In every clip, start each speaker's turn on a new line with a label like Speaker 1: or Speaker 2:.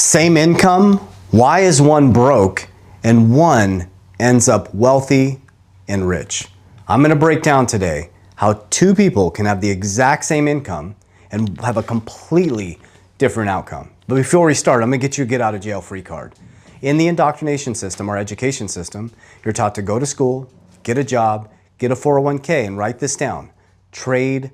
Speaker 1: Same income, why is one broke and one ends up wealthy and rich? I'm gonna break down today how two people can have the exact same income and have a completely different outcome. But before we start, I'm gonna get you a get out of jail free card. In the indoctrination system, our education system, you're taught to go to school, get a job, get a 401k, and write this down. Trade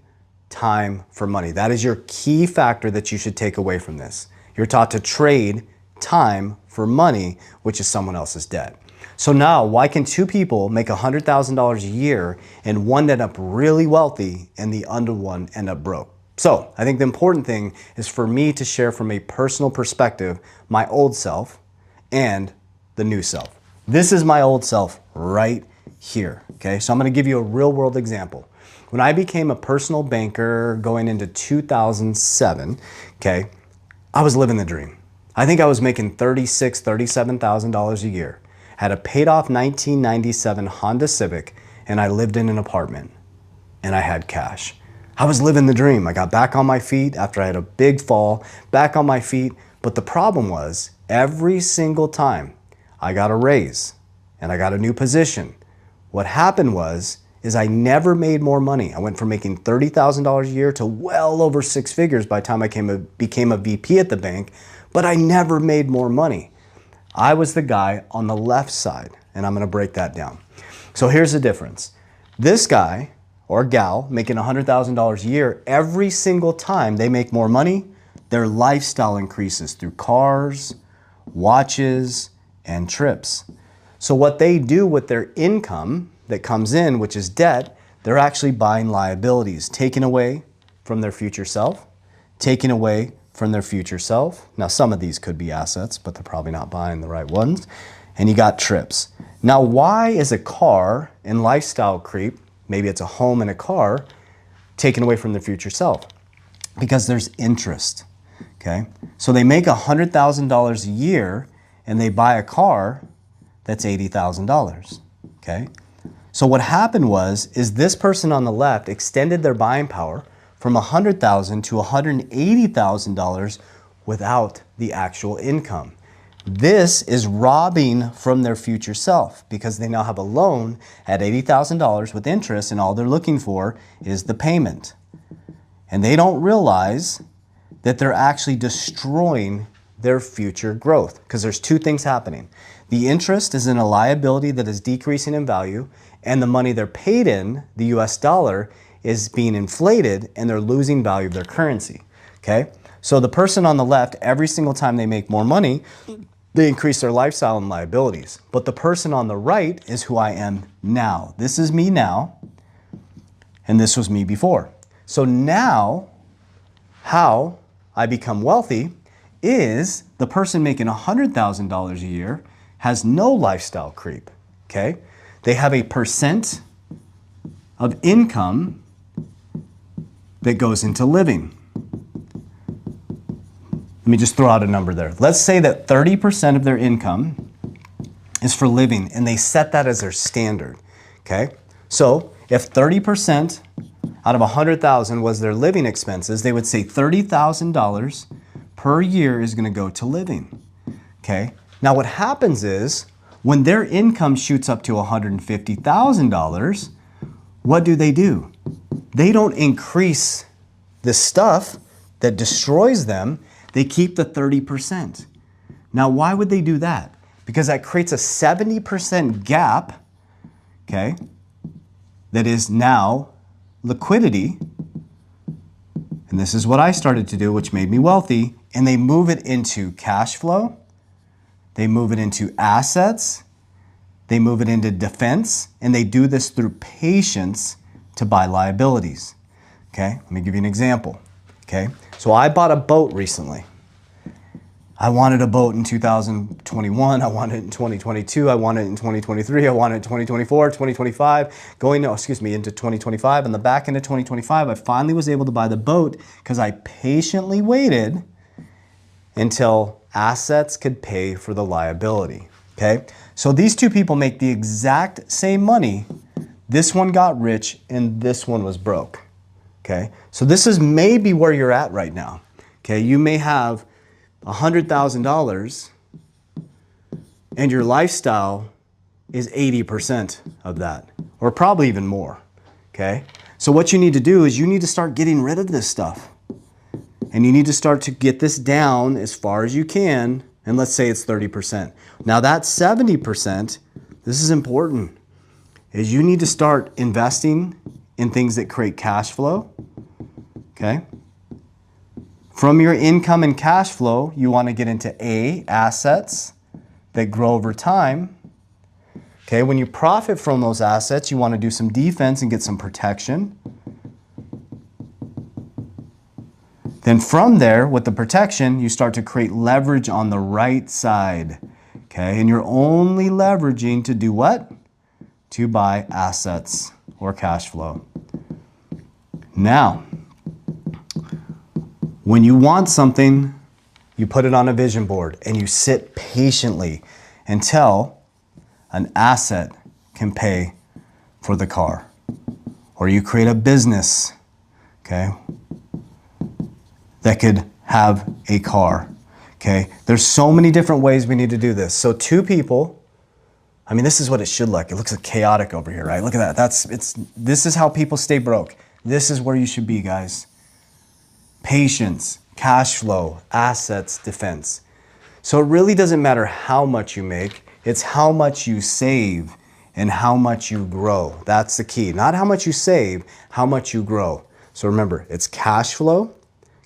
Speaker 1: time for money. That is your key factor that you should take away from this. You're taught to trade time for money, which is someone else's debt. So now, why can two people make $100,000 a year and one end up really wealthy and the other one end up broke? So I think the important thing is for me to share from a personal perspective, my old self and the new self. This is my old self right here, okay? So I'm gonna give you a real world example. When I became a personal banker going into 2007, okay, I was living the dream. I think I was making $36,000, $37,000 a year. Had a paid off 1997 Honda Civic, and I lived in an apartment, and I had cash. I was living the dream. I got back on my feet after I had a big fall, back on my feet. But the problem was, every single time I got a raise and I got a new position, what happened is I never made more money. I went from making $30,000 a year to well over six figures by the time I became a VP at the bank, but I never made more money. I was the guy on the left side, and I'm gonna break that down. So here's the difference. This guy or gal making $100,000 a year, every single time they make more money, their lifestyle increases through cars, watches, and trips. So what they do with their income that comes in, which is debt, they're actually buying liabilities, taken away from their future self, taken away from their future self. Now, some of these could be assets, but they're probably not buying the right ones. And you got trips. Now, why is a car and lifestyle creep, maybe it's a home and a car, taken away from their future self? Because there's interest, okay? So they make $100,000 a year and they buy a car that's $80,000, okay? So what happened is this person on the left extended their buying power from $100,000 to $180,000 without the actual income. This is robbing from their future self because they now have a loan at $80,000 with interest, and all they're looking for is the payment. And they don't realize that they're actually destroying their future growth because there's two things happening. The interest is in a liability that is decreasing in value, and the money they're paid in, the US dollar, is being inflated and they're losing value of their currency, okay? So the person on the left, every single time they make more money, they increase their lifestyle and liabilities. But the person on the right is who I am now. This is me now, and this was me before. So now, how I become wealthy is the person making $100,000 a year has no lifestyle creep, okay? They have a percent of income that goes into living. Let me just throw out a number there. Let's say that 30% of their income is for living, and they set that as their standard, okay? So if 30% out of 100,000 was their living expenses, they would say $30,000 per year is gonna go to living, okay? Now what happens is, when their income shoots up to $150,000, what do? They don't increase the stuff that destroys them. They keep the 30%. Now, why would they do that? Because that creates a 70% gap, okay, that is now liquidity. And this is what I started to do, which made me wealthy. And they move it into cash flow. They move it into assets, they move it into defense, and they do this through patience to buy liabilities. Okay, let me give you an example. Okay, so I bought a boat recently. I wanted a boat in 2021, I wanted it in 2022, I wanted it in 2023, I wanted it in 2024, 2025, into 2025. On the back end of 2025, I finally was able to buy the boat because I patiently waited until assets could pay for the liability, okay? So these two people make the exact same money. This one got rich and this one was broke, okay? So this is maybe where you're at right now, okay? You may have $100,000 and your lifestyle is 80% of that, or probably even more, okay? So what you need to do is you need to start getting rid of this stuff. And you need to start to get this down as far as you can, and let's say it's 30%. Now that 70%, this is important, is you need to start investing in things that create cash flow, okay? From your income and cash flow, you want to get into assets that grow over time. Okay, when you profit from those assets, you want to do some defense and get some protection. Then from there, with the protection, you start to create leverage on the right side. Okay, and you're only leveraging to do what? To buy assets or cash flow. Now, when you want something, you put it on a vision board and you sit patiently until an asset can pay for the car. Or you create a business, okay, that could have a car, okay? There's so many different ways we need to do this. So two people, I mean, this is what it should look. It looks like chaotic over here, right? Look at that. This is how people stay broke. This is where you should be, guys. Patience, cash flow, assets, defense. So it really doesn't matter how much you make. It's how much you save and how much you grow. That's the key. Not how much you save, how much you grow. So remember, it's cash flow.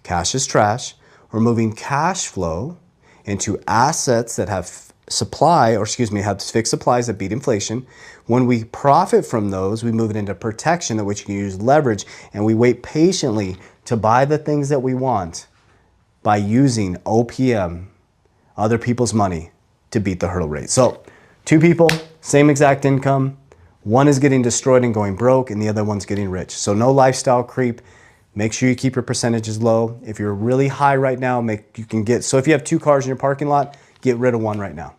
Speaker 1: Cash is trash. We're moving cash flow into assets that have have fixed supplies that beat inflation. When we profit from those, we move it into protection, which you can use leverage, and we wait patiently to buy the things that we want by using OPM, other people's money, to beat the hurdle rate. So two people, same exact income. One is getting destroyed and going broke, and the other one's getting rich. So no lifestyle creep. Make sure you keep your percentages low. If you're really high right now, so if you have 2 cars in your parking lot, get rid of one right now.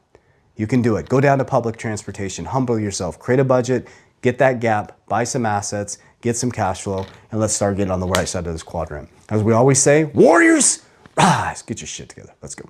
Speaker 1: You can do it. Go down to public transportation, humble yourself, create a budget, get that gap, buy some assets, get some cash flow, and let's start getting on the right side of this quadrant. As we always say, warriors, rise, get your shit together. Let's go.